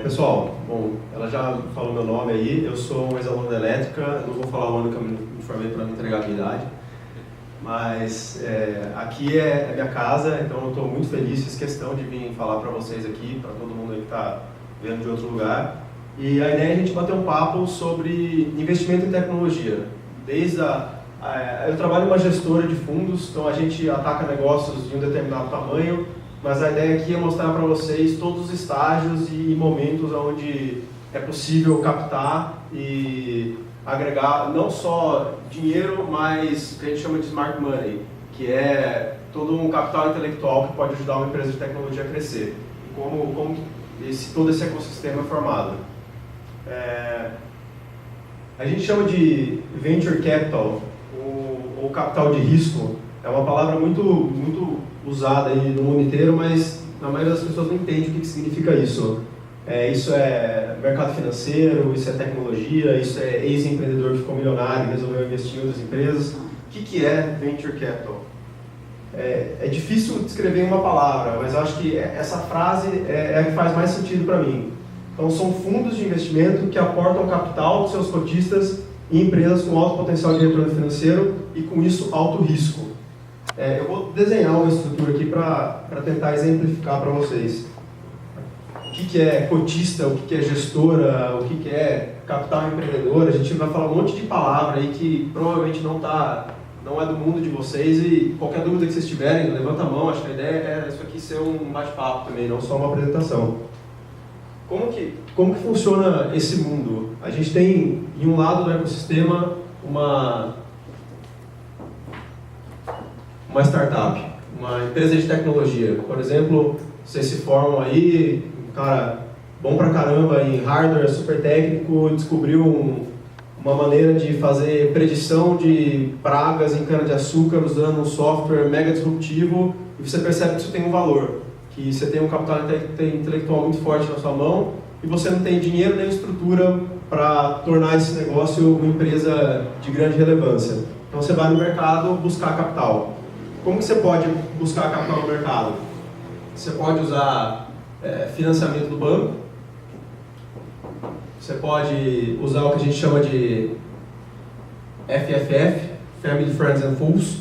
pessoal, bom, ela já falou meu nome aí, eu sou um ex-aluno da Elétrica, eu não vou falar o ano que eu me formei para não entregar a minha idade, mas aqui é minha casa, então eu estou muito feliz, fiz questão de vir falar para vocês aqui, para todo mundo aí que está vendo de outro lugar. E a ideia é a gente bater um papo sobre investimento em tecnologia. Eu trabalho em uma gestora de fundos, então a gente ataca negócios de um determinado tamanho, mas a ideia aqui é mostrar para vocês todos os estágios e momentos onde é possível captar e agregar não só dinheiro, mas o que a gente chama de smart money, que é todo um capital intelectual que pode ajudar uma empresa de tecnologia a crescer. E como todo esse ecossistema é formado. A gente chama de venture capital, ou capital de risco. É uma palavra muito usada aí no mundo inteiro, mas a maioria das pessoas não entende o que significa isso. Isso é mercado financeiro, isso é tecnologia, isso é ex-empreendedor que ficou milionário e resolveu investir em outras empresas. O que é venture capital? É difícil descrever em uma palavra, mas eu acho que essa frase é a que faz mais sentido para mim. Então, são fundos de investimento que aportam capital dos seus cotistas em empresas com alto potencial de retorno financeiro e, com isso, alto risco. Eu vou desenhar uma estrutura aqui para tentar exemplificar para vocês. O que é cotista, o que é gestora, o que é capital empreendedor. A gente vai falar um monte de palavra aí que provavelmente não é do mundo de vocês, e qualquer dúvida que vocês tiverem, levanta a mão. Acho que a ideia é isso aqui ser um bate-papo também, não só uma apresentação. Como que funciona esse mundo? A gente tem, em um lado do ecossistema, uma startup, uma empresa de tecnologia. Por exemplo, vocês se formam aí, um cara bom pra caramba em hardware, super técnico, descobriu uma maneira de fazer predição de pragas em cana-de-açúcar usando um software mega disruptivo, e você percebe que isso tem um valor, que você tem um capital intelectual muito forte na sua mão e você não tem dinheiro nem estrutura para tornar esse negócio uma empresa de grande relevância. Então você vai no mercado buscar capital. Como que você pode buscar capital no mercado? Você pode usar financiamento do banco, você pode usar o que a gente chama de FFF, Family, Friends and Fools,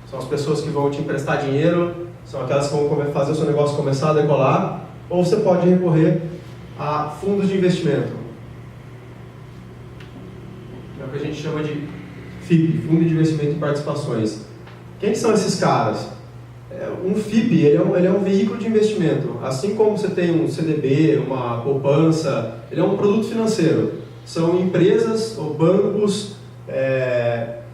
são as pessoas que vão te emprestar dinheiro, são aquelas que vão fazer o seu negócio começar a decolar, ou você pode recorrer a fundos de investimento. É o que a gente chama de FIP, Fundo de Investimento em Participações. Quem são esses caras? Um FIP ele é um veículo de investimento. Assim como você tem um CDB, uma poupança, ele é um produto financeiro. São empresas ou bancos,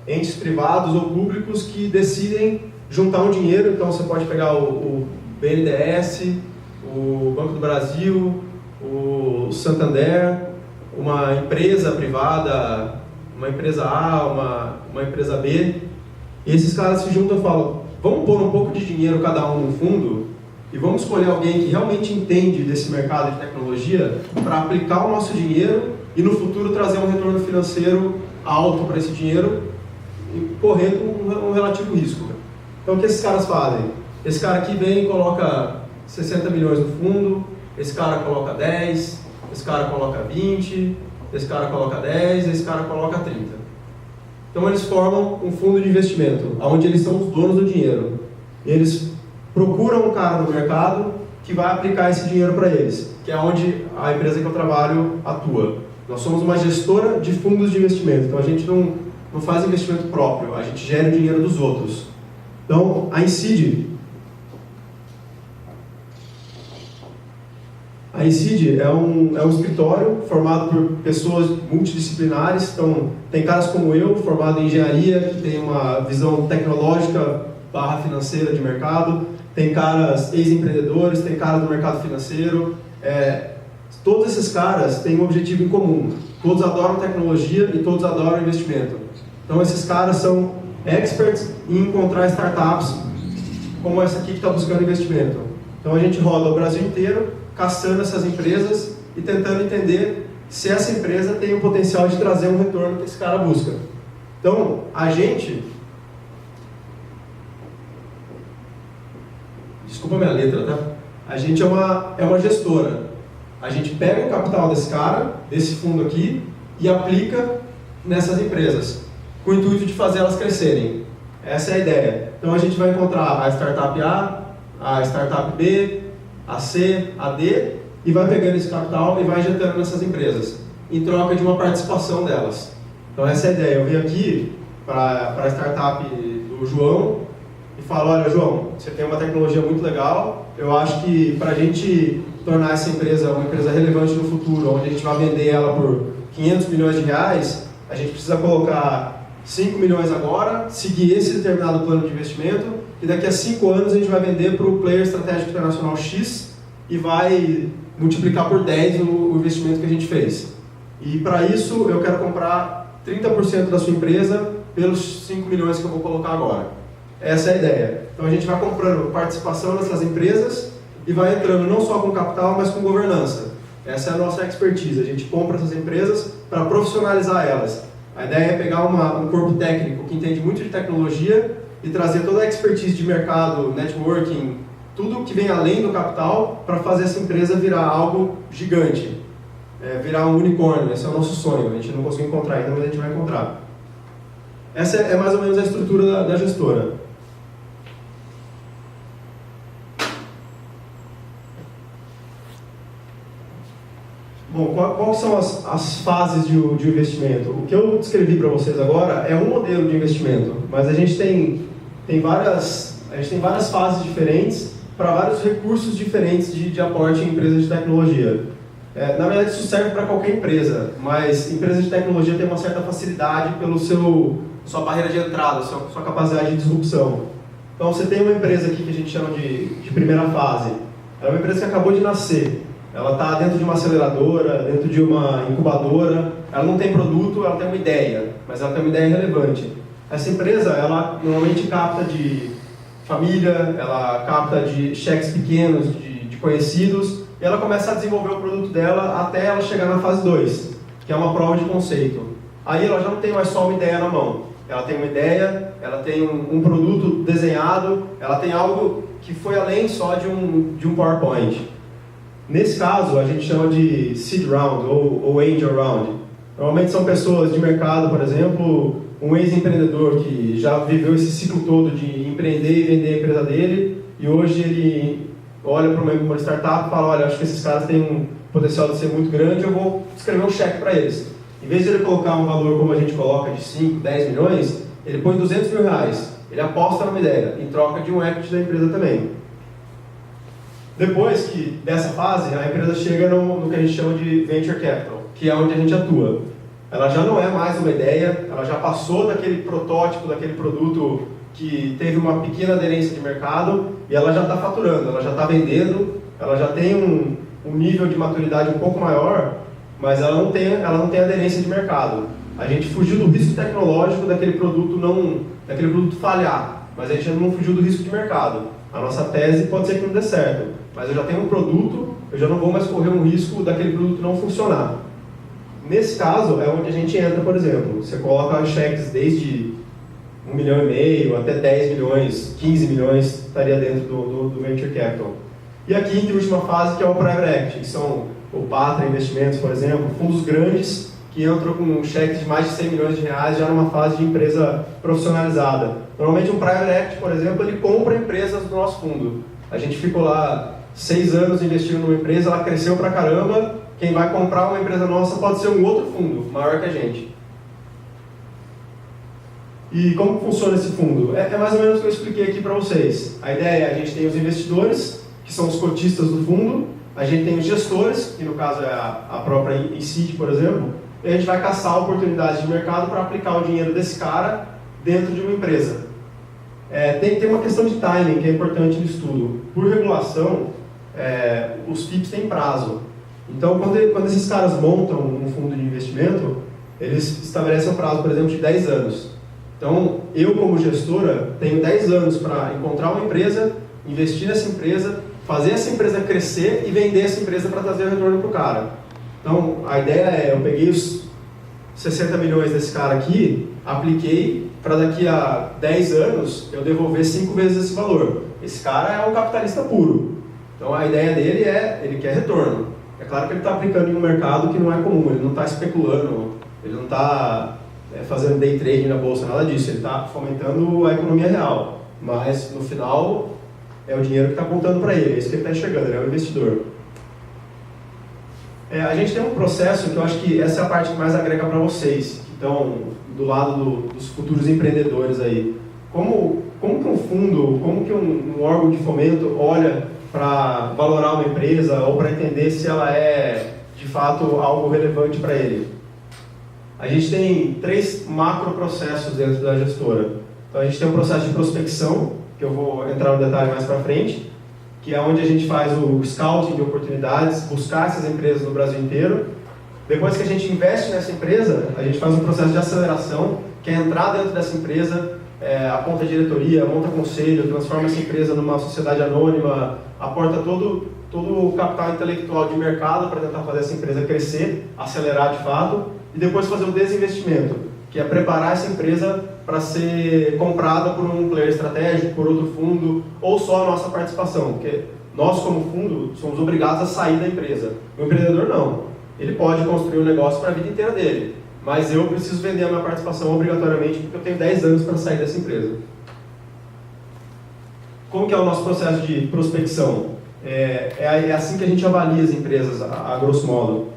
entes privados ou públicos que decidem juntar um dinheiro. Então você pode pegar o BNDES, o Banco do Brasil, o Santander, uma empresa privada, uma empresa A, uma empresa B, e esses caras se juntam e falam: vamos pôr um pouco de dinheiro cada um no fundo e vamos escolher alguém que realmente entende desse mercado de tecnologia para aplicar o nosso dinheiro e no futuro trazer um retorno financeiro alto para esse dinheiro e correndo um relativo risco. Então o que esses caras fazem? Esse cara aqui vem e coloca 60 milhões no fundo, esse cara coloca 10, esse cara coloca 20, esse cara coloca 10, esse cara coloca 30. Então eles formam um fundo de investimento, onde eles são os donos do dinheiro. Eles procuram um cara no mercado que vai aplicar esse dinheiro para eles, que é onde a empresa que eu trabalho atua. Nós somos uma gestora de fundos de investimento, então a gente não faz investimento próprio, a gente gera o dinheiro dos outros. Então a Incide é um escritório formado por pessoas multidisciplinares. Então, tem caras como eu, formado em engenharia, que tem uma visão tecnológica / financeira de mercado. Tem caras ex-empreendedores, tem caras do mercado financeiro. Todos esses caras têm um objetivo em comum. Todos adoram tecnologia e todos adoram investimento. Então, esses caras são experts em encontrar startups como essa aqui que está buscando investimento. Então, a gente roda o Brasil inteiro, caçando essas empresas e tentando entender se essa empresa tem o potencial de trazer um retorno que esse cara busca. Então, a gente... Desculpa a minha letra, tá? A gente é uma gestora. A gente pega o capital desse cara, desse fundo aqui, e aplica nessas empresas, com o intuito de fazer elas crescerem. Essa é a ideia. Então a gente vai encontrar a startup A, a startup B, a C, a D, e vai pegando esse capital e vai injetando nessas empresas, em troca de uma participação delas. Então essa é a ideia. Eu vim aqui para a startup do João e falo, olha João, você tem uma tecnologia muito legal, eu acho que para a gente tornar essa empresa uma empresa relevante no futuro, onde a gente vai vender ela por 500 milhões de reais, a gente precisa colocar 5 milhões agora, seguir esse determinado plano de investimento, e daqui a 5 anos a gente vai vender para o player estratégico internacional X e vai multiplicar por 10 o investimento que a gente fez. E para isso eu quero comprar 30% da sua empresa pelos 5 milhões que eu vou colocar agora. Essa é a ideia. Então a gente vai comprando participação nessas empresas e vai entrando não só com capital, mas com governança. Essa é a nossa expertise. A gente compra essas empresas para profissionalizar elas. A ideia é pegar um corpo técnico que entende muito de tecnologia e trazer toda a expertise de mercado, networking, tudo que vem além do capital para fazer essa empresa virar algo gigante, virar um unicórnio. Esse é o nosso sonho. A gente não conseguiu encontrar ainda, mas a gente vai encontrar. Essa é mais ou menos a estrutura da gestora. Bom, quais são as fases de investimento? O que eu descrevi para vocês agora é um modelo de investimento, mas a gente tem várias fases diferentes para vários recursos diferentes de aporte em empresas de tecnologia. Na verdade, isso serve para qualquer empresa, mas empresas de tecnologia têm uma certa facilidade pelo sua barreira de entrada, sua capacidade de disrupção. Então, você tem uma empresa aqui que a gente chama de primeira fase. É uma empresa que acabou de nascer. Ela está dentro de uma aceleradora, dentro de uma incubadora. Ela não tem produto, ela tem uma ideia, mas ela tem uma ideia relevante. Essa empresa, ela normalmente capta de família, ela capta de cheques pequenos, de conhecidos, e ela começa a desenvolver o produto dela até ela chegar na fase 2, que é uma prova de conceito. Aí ela já não tem mais só uma ideia na mão. Ela tem uma ideia, ela tem um produto desenhado, ela tem algo que foi além só de um PowerPoint. Nesse caso, a gente chama de seed round ou angel round. Normalmente são pessoas de mercado, por exemplo, um ex-empreendedor que já viveu esse ciclo todo de empreender e vender a empresa dele, e hoje ele olha para uma startup e fala, olha, acho que esses caras têm um potencial de ser muito grande, eu vou escrever um cheque para eles. Em vez de ele colocar um valor como a gente coloca de 5, 10 milhões, ele põe 200 mil reais. Ele aposta numa ideia, em troca de um equity da empresa também. Depois dessa fase, a empresa chega no que a gente chama de Venture Capital, que é onde a gente atua. Ela já não é mais uma ideia, ela já passou daquele protótipo, daquele produto que teve uma pequena aderência de mercado e ela já está faturando, ela já está vendendo, ela já tem um nível de maturidade um pouco maior, mas ela não tem aderência de mercado. A gente fugiu do risco tecnológico daquele produto falhar, mas a gente não fugiu do risco de mercado. A nossa tese pode ser que não dê certo, mas eu já tenho um produto, eu já não vou mais correr um risco daquele produto não funcionar. Nesse caso, é onde a gente entra, por exemplo. Você coloca cheques desde 1,5 milhão até 10 milhões, 15 milhões estaria dentro do Venture Capital. E a quinta e última fase, que é o Private Equity, que são o Patra Investimentos, por exemplo, fundos grandes que entram com cheques de mais de 100 milhões de reais já numa fase de empresa profissionalizada. Normalmente um Private Equity, por exemplo, ele compra empresas do nosso fundo. A gente ficou lá 6 anos investindo numa empresa, ela cresceu pra caramba, quem vai comprar uma empresa nossa pode ser um outro fundo, maior que a gente. E como funciona esse fundo? É mais ou menos o que eu expliquei aqui para vocês. A ideia é a gente tem os investidores, que são os cotistas do fundo, a gente tem os gestores, que no caso é a própria ICID, por exemplo, e a gente vai caçar oportunidades de mercado para aplicar o dinheiro desse cara dentro de uma empresa. Tem uma questão de timing que é importante no estudo. Por regulação, os FIPs têm prazo. Então, quando esses caras montam um fundo de investimento, eles estabelecem um prazo, por exemplo, de 10 anos. Então, eu como gestora, tenho 10 anos para encontrar uma empresa, investir nessa empresa, fazer essa empresa crescer e vender essa empresa para trazer o retorno para o cara. Então, a ideia eu peguei os 60 milhões desse cara aqui, apliquei para daqui a 10 anos eu devolver 5 vezes esse valor. Esse cara é um capitalista puro. Então, a ideia dele ele quer retorno. É claro que ele está aplicando em um mercado que não é comum, ele não está especulando, ele não está fazendo day trading na bolsa, nada disso, ele está fomentando a economia real, mas no final é o dinheiro que está apontando para ele, é isso que ele está enxergando, ele é um investidor. A gente tem um processo que eu acho que essa é a parte que mais agrega para vocês, que estão do lado dos futuros empreendedores aí. Como que um fundo, como que um órgão de fomento olha para valorar uma empresa ou para entender se ela é, de fato, algo relevante para ele? A gente tem 3 macro processos dentro da gestora. Então a gente tem um processo de prospecção, que eu vou entrar no detalhe mais para frente, que é onde a gente faz o scouting de oportunidades, buscar essas empresas no Brasil inteiro. Depois que a gente investe nessa empresa, a gente faz um processo de aceleração, que é entrar dentro dessa empresa, aponta a diretoria, monta conselho, transforma essa empresa numa sociedade anônima, aporta todo o capital intelectual de mercado para tentar fazer essa empresa crescer, acelerar de fato, e depois fazer o desinvestimento, que é preparar essa empresa para ser comprada por um player estratégico, por outro fundo, ou só a nossa participação, porque nós, como fundo, somos obrigados a sair da empresa. O empreendedor não. Ele pode construir um negócio para a vida inteira dele, mas eu preciso vender a minha participação obrigatoriamente porque eu tenho 10 anos para sair dessa empresa. Como que é o nosso processo de prospecção? É assim que a gente avalia as empresas, a grosso modo.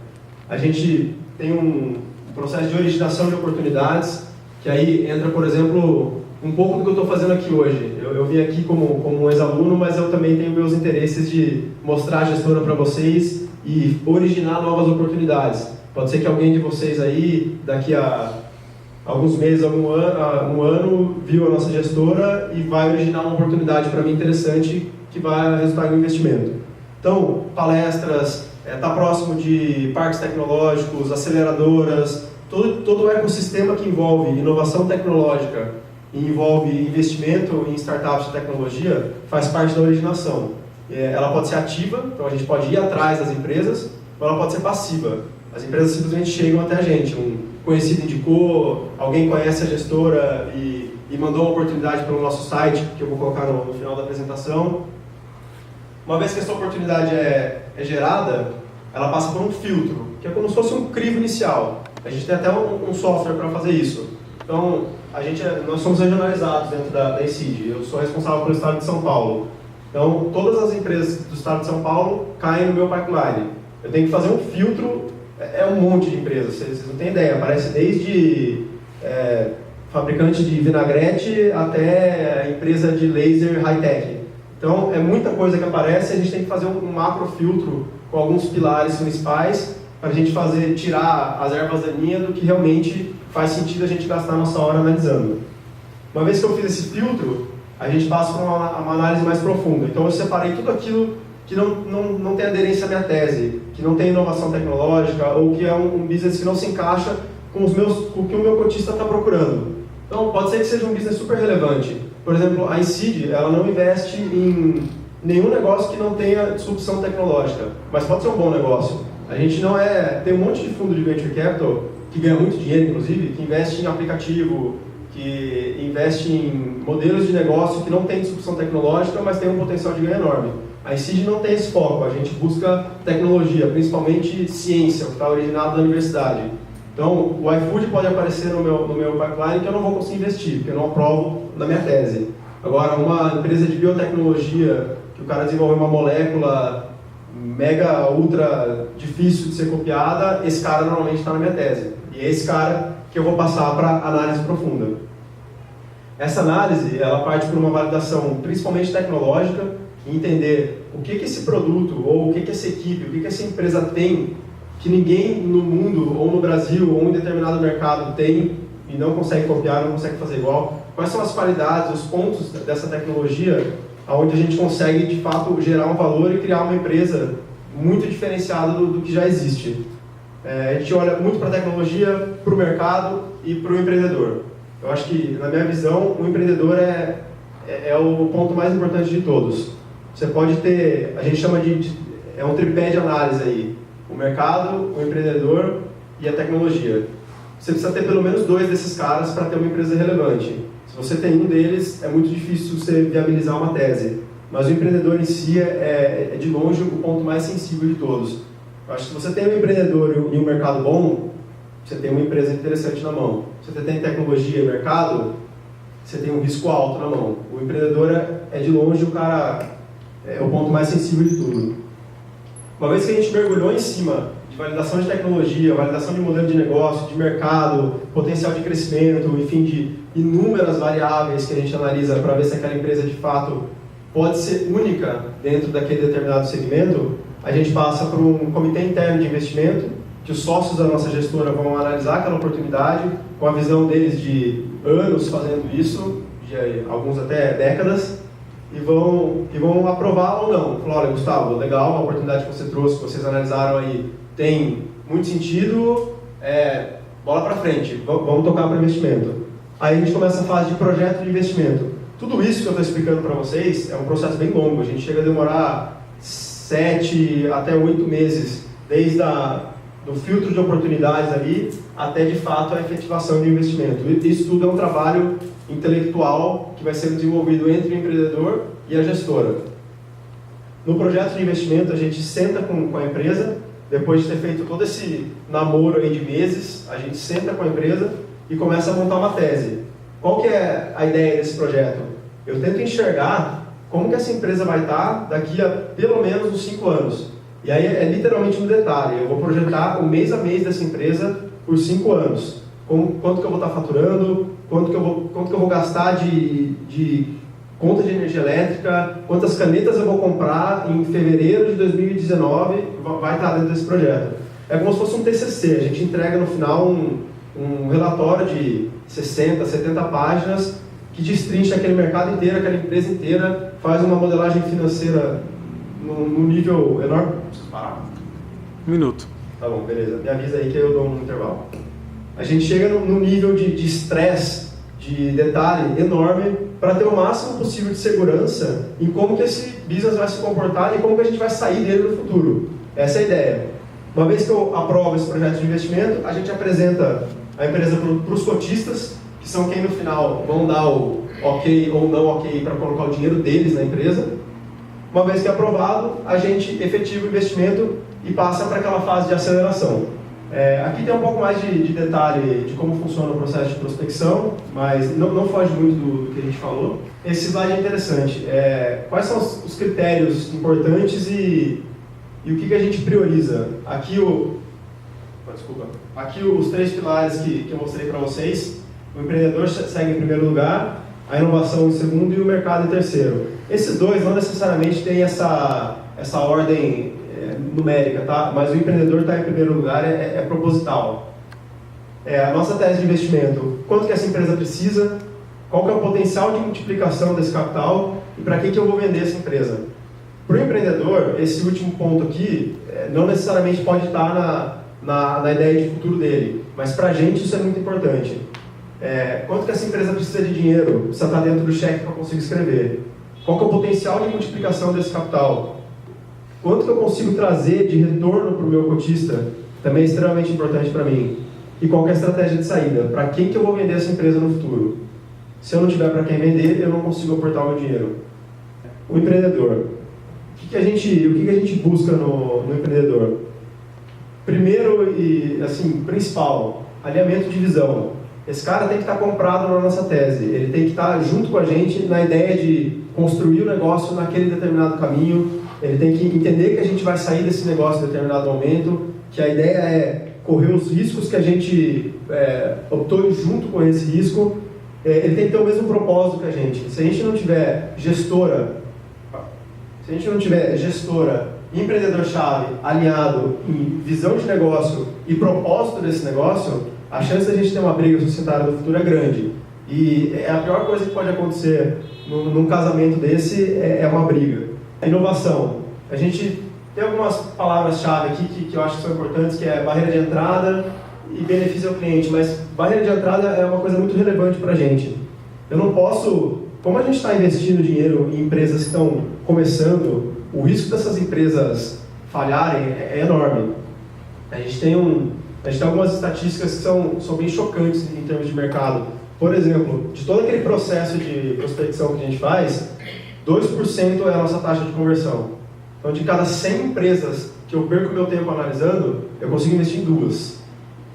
A gente tem um processo de originação de oportunidades, que aí entra, por exemplo, um pouco do que eu estou fazendo aqui hoje. Eu vim aqui como um ex-aluno, mas eu também tenho meus interesses de mostrar a gestora para vocês e originar novas oportunidades. Pode ser que alguém de vocês aí, daqui a alguns meses, um ano, viu a nossa gestora e vai originar uma oportunidade para mim interessante que vai resultar em um investimento. Então, palestras, está próximo de parques tecnológicos, aceleradoras, todo o ecossistema que envolve inovação tecnológica e envolve investimento em startups de tecnologia faz parte da originação. Ela pode ser ativa, então a gente pode ir atrás das empresas, ou ela pode ser passiva. As empresas simplesmente chegam até a gente, um conhecido indicou, alguém conhece a gestora e mandou uma oportunidade pelo nosso site, que eu vou colocar no final da apresentação. Uma vez que essa oportunidade é gerada, ela passa por um filtro, que é como se fosse um crivo inicial. A gente tem até um software para fazer isso. Então, nós somos regionalizados dentro da ECID. Eu sou responsável pelo estado de São Paulo. Então, todas as empresas do estado de São Paulo caem no meu pipeline. Eu tenho que fazer um filtro, um monte de empresas, vocês não têm ideia. Aparece desde fabricante de vinagrete até empresa de laser high-tech. Então, é muita coisa que aparece e a gente tem que fazer um macro filtro com alguns pilares principais para a gente tirar as ervas daninhas do que realmente faz sentido a gente gastar a nossa hora analisando. Uma vez que eu fiz esse filtro, a gente passa para uma análise mais profunda. Então, eu separei tudo aquilo que não tem aderência à minha tese, que não tem inovação tecnológica ou que é um business que não se encaixa com o que o meu cotista está procurando. Então, pode ser que seja um business super relevante. Por exemplo, a ICID, ela não investe em nenhum negócio que não tenha disrupção tecnológica, mas pode ser um bom negócio. A gente não tem um monte de fundo de venture capital que ganha muito dinheiro, inclusive, que investe em aplicativo, que investe em modelos de negócio que não tem disrupção tecnológica, mas tem um potencial de ganho enorme. A ICID não tem esse foco, a gente busca tecnologia, principalmente ciência, o que está originado da universidade. Então, o iFood pode aparecer no meu pipeline que eu não vou conseguir investir, porque eu não aprovo na minha tese. Agora, uma empresa de biotecnologia, que o cara desenvolve uma molécula mega, ultra difícil de ser copiada, esse cara normalmente está na minha tese. E é esse cara que eu vou passar para análise profunda. Essa análise, ela parte por uma validação principalmente tecnológica, e entender o que esse produto, ou o que essa equipe, o que essa empresa tem, que ninguém no mundo, ou no Brasil, ou em determinado mercado tem, e não consegue copiar, não consegue fazer igual. Quais são as qualidades, os pontos dessa tecnologia, onde a gente consegue, de fato, gerar um valor e criar uma empresa muito diferenciada do que já existe. A gente olha muito para a tecnologia, para o mercado e para o empreendedor. Eu acho que, na minha visão, o empreendedor é o ponto mais importante de todos. Você pode ter, a gente chama é um tripé de análise aí, o mercado, o empreendedor e a tecnologia. Você precisa ter pelo menos 2 desses caras para ter uma empresa relevante. Se você tem um deles, é muito difícil você viabilizar uma tese. Mas o empreendedor em si é de longe o ponto mais sensível de todos. Eu acho que se você tem um empreendedor e um mercado bom, você tem uma empresa interessante na mão. Se você tem tecnologia e mercado, você tem um risco alto na mão. O empreendedor é de longe o cara, é o ponto mais sensível de tudo. Uma vez que a gente mergulhou em cima de validação de tecnologia, validação de modelo de negócio, de mercado, potencial de crescimento, enfim, de inúmeras variáveis que a gente analisa para ver se aquela empresa de fato pode ser única dentro daquele determinado segmento, a gente passa por um comitê interno de investimento, que os sócios da nossa gestora vão analisar aquela oportunidade, com a visão deles de anos fazendo isso, de alguns até décadas, e vão aprovar ou não. Falar, olha, Gustavo, legal, a oportunidade que você trouxe, que vocês analisaram aí, tem muito sentido, bola para frente, vamos tocar para investimento. Aí a gente começa a fase de projeto de investimento. Tudo isso que eu estou explicando para vocês é um processo bem longo, a gente chega a demorar 7 até 8 meses, desde do filtro de oportunidades ali, até de fato a efetivação de investimento. Isso tudo é um trabalho intelectual que vai ser desenvolvido entre o empreendedor e a gestora. No projeto de investimento, a gente senta com a empresa, depois de ter feito todo esse namoro aí de meses, a gente senta com a empresa e começa a montar uma tese. Qual que é a ideia desse projeto? Eu tento enxergar como que essa empresa vai estar daqui a pelo menos uns 5 anos. E aí é literalmente um detalhe, eu vou projetar o mês a mês dessa empresa por 5 anos. Quanto que eu vou estar faturando, quanto que eu vou gastar de conta de energia elétrica, quantas canetas eu vou comprar em fevereiro de 2019, vai estar dentro desse projeto. É como se fosse um TCC, a gente entrega no final um relatório de 60, 70 páginas que destrincha aquele mercado inteiro, aquela empresa inteira, faz uma modelagem financeira num nível enorme. Preciso parar? 1 minuto. Tá bom, beleza. Me avisa aí que eu dou um intervalo. A gente chega num nível de estresse, de detalhe enorme, para ter o máximo possível de segurança em como que esse business vai se comportar e como que a gente vai sair dele no futuro. Essa é a ideia. Uma vez que eu aprovo esse projeto de investimento, a gente apresenta a empresa para os cotistas, que são quem no final vão dar o ok ou não ok para colocar o dinheiro deles na empresa. Uma vez que é aprovado, a gente efetiva o investimento e passa para aquela fase de aceleração. Aqui tem um pouco mais de detalhe de como funciona o processo de prospecção, mas não foge muito do que a gente falou. Esse slide é interessante. Quais são os critérios importantes e o que a gente prioriza? Aqui os 3 pilares que eu mostrei para vocês. O empreendedor segue em primeiro lugar, a inovação em segundo e o mercado em terceiro. Esses dois não necessariamente têm essa ordem numérica, tá? Mas o empreendedor está em primeiro lugar, é proposital. A nossa tese de investimento, quanto que essa empresa precisa, qual que é o potencial de multiplicação desse capital e para que eu vou vender essa empresa. Para o empreendedor, esse último ponto aqui não necessariamente pode estar na ideia de futuro dele, mas para a gente isso é muito importante. Quanto que essa empresa precisa de dinheiro, precisa estar dentro do cheque para conseguir escrever. Qual que é o potencial de multiplicação desse capital? Quanto que eu consigo trazer de retorno para o meu cotista, também é extremamente importante para mim. E qual que é a estratégia de saída? Para quem que eu vou vender essa empresa no futuro? Se eu não tiver para quem vender, eu não consigo aportar o meu dinheiro. O empreendedor. O que a gente busca no empreendedor? Primeiro e assim, principal, alinhamento de visão. Esse cara tem que estar comprado na nossa tese, ele tem que estar junto com a gente na ideia de construir o negócio naquele determinado caminho, ele tem que entender que a gente vai sair desse negócio em determinado momento, que a ideia é correr os riscos que a gente optou junto com esse risco. Ele tem que ter o mesmo propósito que a gente. Se a gente não tiver gestora e empreendedor-chave alinhado em visão de negócio e propósito desse negócio, a chance de a gente ter uma briga societária no futuro é grande. E a pior coisa que pode acontecer num casamento desse é uma briga. A inovação. A gente tem algumas palavras-chave aqui que eu acho que são importantes, que é barreira de entrada e benefício ao cliente, mas barreira de entrada é uma coisa muito relevante para a gente. Eu não posso, como a gente está investindo dinheiro em empresas que estão começando, o risco dessas empresas falharem é enorme. A gente tem algumas estatísticas que são bem chocantes em termos de mercado. Por exemplo, de todo aquele processo de prospecção que a gente faz, 2% é a nossa taxa de conversão. Então, de cada 100 empresas que eu perco meu tempo analisando, eu consigo investir em 2.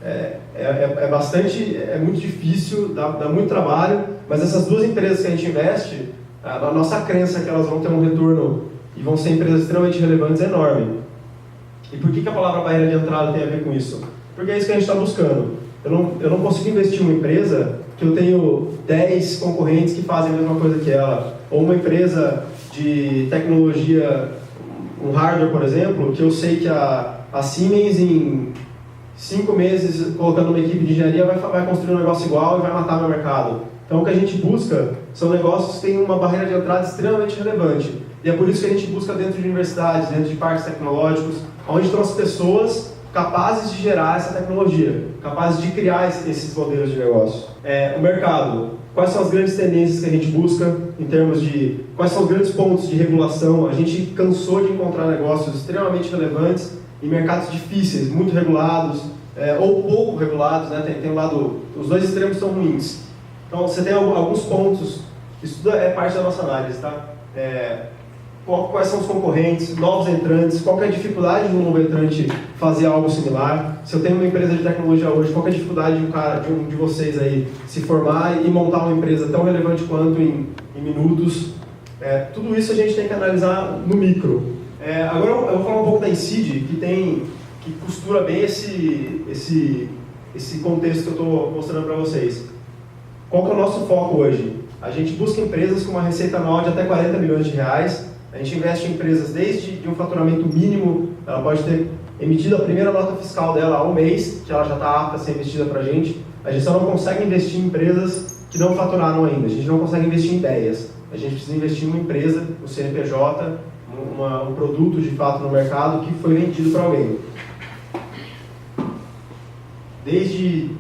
É muito difícil, dá muito trabalho, mas essas 2 empresas que a gente investe, a nossa crença que elas vão ter um retorno e vão ser empresas extremamente relevantes é enorme. E por que a palavra barreira de entrada tem a ver com isso? Porque é isso que a gente está buscando. Eu não consigo investir em uma empresa que eu tenho 10 concorrentes que fazem a mesma coisa que ela, ou uma empresa de tecnologia, um hardware, por exemplo, que eu sei que a Siemens em 5 meses, colocando uma equipe de engenharia, vai construir um negócio igual e vai matar meu mercado. Então, o que a gente busca são negócios que têm uma barreira de entrada extremamente relevante. E é por isso que a gente busca dentro de universidades, dentro de parques tecnológicos, onde estão as pessoas capazes de gerar essa tecnologia, capazes de criar esses modelos de negócio. O mercado. Quais são as grandes tendências que a gente busca em termos de... Quais são os grandes pontos de regulação? A gente cansou de encontrar negócios extremamente relevantes em mercados difíceis, muito regulados, ou pouco regulados, né? Tem um lado... Os 2 extremos são ruins. Então, você tem alguns pontos, isso tudo é parte da nossa análise, tá? Quais são os concorrentes, novos entrantes, qual que é a dificuldade de um novo entrante fazer algo similar. Se eu tenho uma empresa de tecnologia hoje, qual que é a dificuldade de um de vocês aí se formar e montar uma empresa tão relevante quanto em minutos. Tudo isso a gente tem que analisar no micro. Agora eu vou falar um pouco da Incide, que costura bem esse contexto que eu estou mostrando para vocês. Qual que é o nosso foco hoje? A gente busca empresas com uma receita anual de até 40 milhões de reais. A gente investe em empresas desde um faturamento mínimo, ela pode ter emitido a primeira nota fiscal dela há um mês, que ela já está apta a ser investida para a gente. A gente só não consegue investir em empresas que não faturaram ainda, a gente não consegue investir em ideias. A gente precisa investir em uma empresa, um CNPJ, um produto de fato no mercado que foi vendido para alguém. Desde,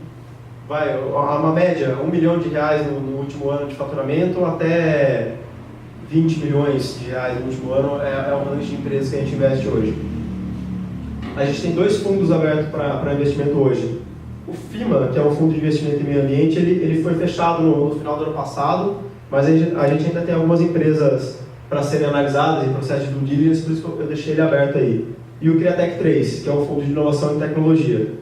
uma média, 1 milhão de reais no último ano de faturamento até 20 milhões de reais no último ano é o range de empresas que a gente investe hoje. A gente tem 2 fundos abertos para investimento hoje. O FIMA, que é um fundo de investimento em meio ambiente, ele foi fechado no final do ano passado, mas a gente ainda tem algumas empresas para serem analisadas em processo de due diligence, por isso que eu deixei ele aberto aí. E o Criatec 3, que é um fundo de inovação em tecnologia.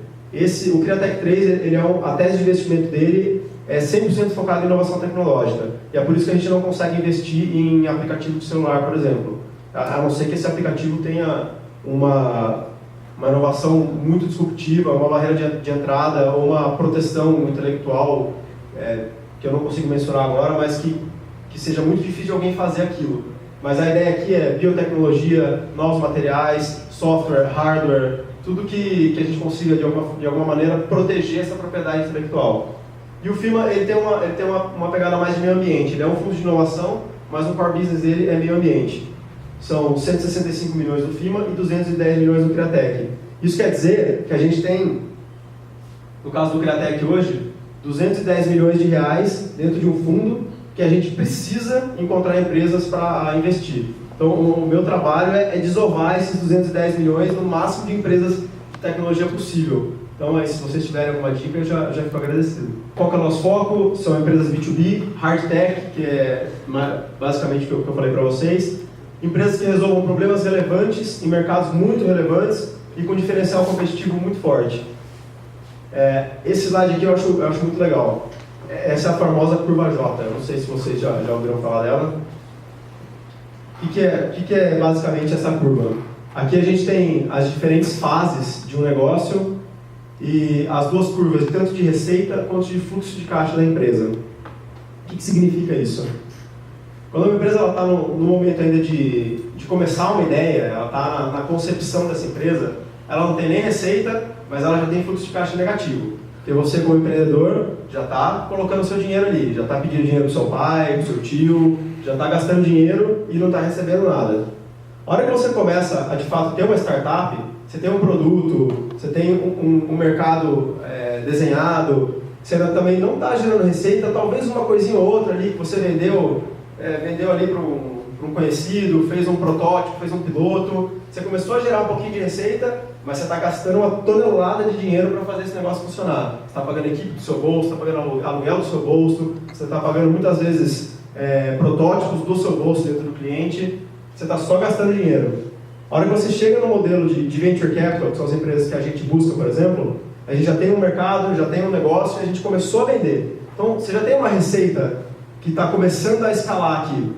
O Criatec 3, a tese de investimento dele é 100% focado em inovação tecnológica. E é por isso que a gente não consegue investir em aplicativo de celular, por exemplo. A não ser que esse aplicativo tenha uma inovação muito disruptiva, uma barreira de entrada ou uma proteção intelectual, que eu não consigo mencionar agora, mas que seja muito difícil de alguém fazer aquilo. Mas a ideia aqui é biotecnologia, novos materiais, software, hardware, tudo que a gente consiga de alguma maneira proteger essa propriedade intelectual. E o FIMA ele tem uma pegada mais de meio ambiente. Ele é um fundo de inovação, mas o core business dele é meio ambiente. São 165 milhões do FIMA e 210 milhões do Criatec. Isso quer dizer que a gente tem, no caso do Criatec hoje, 210 milhões de reais dentro de um fundo que a gente precisa encontrar empresas para investir. Então, o meu trabalho é desovar esses 210 milhões no máximo de empresas de tecnologia possível. Então, se vocês tiverem alguma dica, eu já fico agradecido. Qual que é o nosso foco? São empresas B2B, hard tech, que é basicamente o que eu falei para vocês. Empresas que resolvam problemas relevantes em mercados muito relevantes e com diferencial competitivo muito forte. Esse slide aqui eu acho muito legal. Essa é a famosa curva J. Eu não sei se vocês já ouviram falar dela. O que é basicamente essa curva? Aqui a gente tem as diferentes fases de um negócio e as 2 curvas, tanto de receita quanto de fluxo de caixa da empresa. O que significa isso? Quando uma empresa está no momento ainda de começar uma ideia, ela está na concepção dessa empresa, ela não tem nem receita, mas ela já tem fluxo de caixa negativo. Porque você, como empreendedor, já está colocando seu dinheiro ali, já está pedindo dinheiro para o seu pai, para o seu tio, já está gastando dinheiro e não está recebendo nada. A hora que você começa a, de fato, ter uma startup, você tem um produto, você tem um mercado desenhado, você também não está gerando receita, talvez uma coisinha ou outra ali que você vendeu ali para um conhecido, fez um protótipo, fez um piloto, você começou a gerar um pouquinho de receita, mas você está gastando uma tonelada de dinheiro para fazer esse negócio funcionar. Você está pagando a equipe do seu bolso, está pagando aluguel do seu bolso, você está pagando muitas vezes protótipos do seu bolso dentro do cliente, você está só gastando dinheiro. A hora que você chega no modelo de venture capital, que são as empresas que a gente busca, por exemplo, a gente já tem um mercado, já tem um negócio e a gente começou a vender. Então, você já tem uma receita que está começando a escalar aqui.